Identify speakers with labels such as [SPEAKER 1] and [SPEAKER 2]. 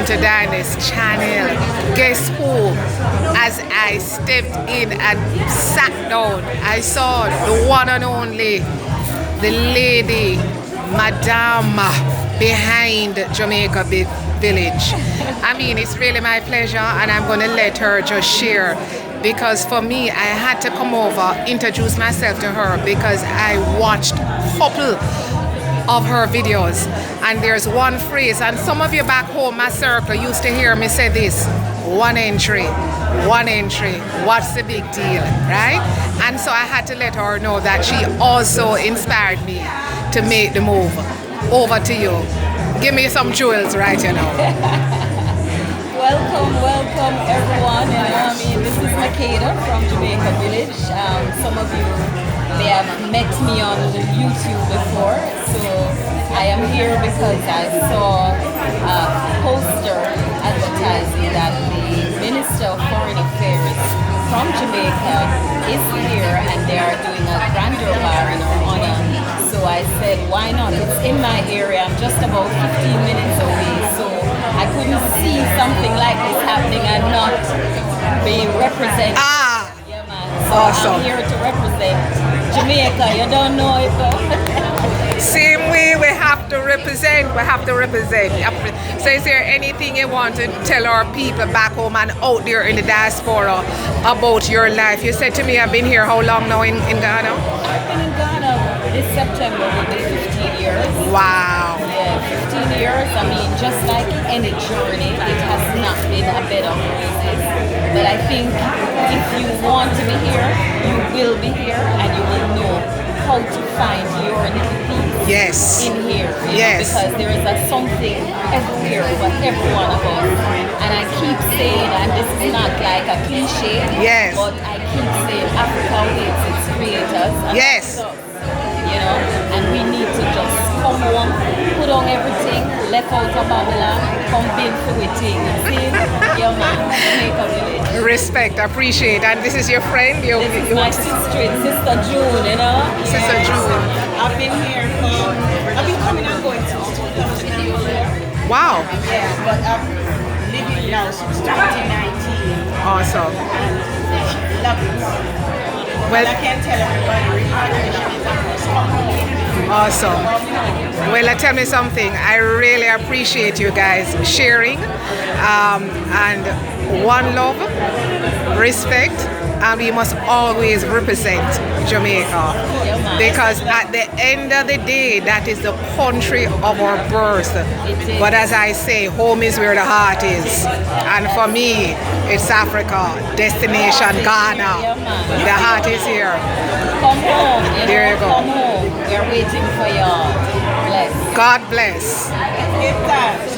[SPEAKER 1] welcome to Dinah's channel. Guess who? As I stepped in and sat down, I saw the one and only, the lady, Madame behind Jamaica Village. I mean, it's really my pleasure, and I'm going to let her just share, because for me, I had to come over, introduce myself to her, because I watched a couple of her videos, and there's one phrase, and some of you back home, my circle, used to hear me say this: one entry, what's the big deal, right? And so I had to let her know that she also inspired me to make the move. Over to you. Give me some jewels right now.
[SPEAKER 2] Welcome everyone. This is Makeda from Jamaica Village. Some of you may have met me on YouTube before, so I am here because I saw a poster advertising that the Minister of Foreign Affairs from Jamaica is here, and they are doing a grand Durbur in our honor. So I said, why not? It's in my area. I'm just about 15 minutes away, so I couldn't see something like this happening and not being represented. Yeah, man. So awesome. I'm here to represent Jamaica. You don't know it though.
[SPEAKER 1] Same way, we have to represent. So is there anything you want to tell our people back home and out there in the diaspora about your life? You said to me, I've been here how long now in Ghana?
[SPEAKER 2] I've been in Ghana this September will be 15 years.
[SPEAKER 1] Wow.
[SPEAKER 2] Yeah, 15 years. I mean, just like any journey, it has not been a bed of roses. But I think if you want to be here, you will be here, and you will know how to find your little piece in here. Know, because there is something everywhere for every one of us. And I keep saying, and this is not like a cliche, but I keep saying Africa waits its creators. You know, and we need to just come home, put on everything, left out of Babylon, come build for we thing. See? Yeah, man, Jamaica Village.
[SPEAKER 1] Respect, appreciate. And this is your friend?
[SPEAKER 2] This is my sister June, you know?
[SPEAKER 1] Sister June.
[SPEAKER 3] I've been here I've been coming and going since 2004.
[SPEAKER 1] Wow.
[SPEAKER 3] Yeah, but I'm living now since 2019.
[SPEAKER 1] Awesome.
[SPEAKER 3] And love it.
[SPEAKER 1] Well,
[SPEAKER 3] I can't tell everybody, repatriation is a first.
[SPEAKER 1] Awesome. Well, tell me something. I really appreciate you guys sharing, and one love, respect, and we must always represent Jamaica, because at the end of the day, that is the country of our birth. But as I say, home is where the heart is, and for me, it's Africa, destination Ghana. The heart is here.
[SPEAKER 2] Come home.
[SPEAKER 1] There you go.
[SPEAKER 2] Come home. We're waiting for you. Bless.
[SPEAKER 1] God bless.
[SPEAKER 3] Give that.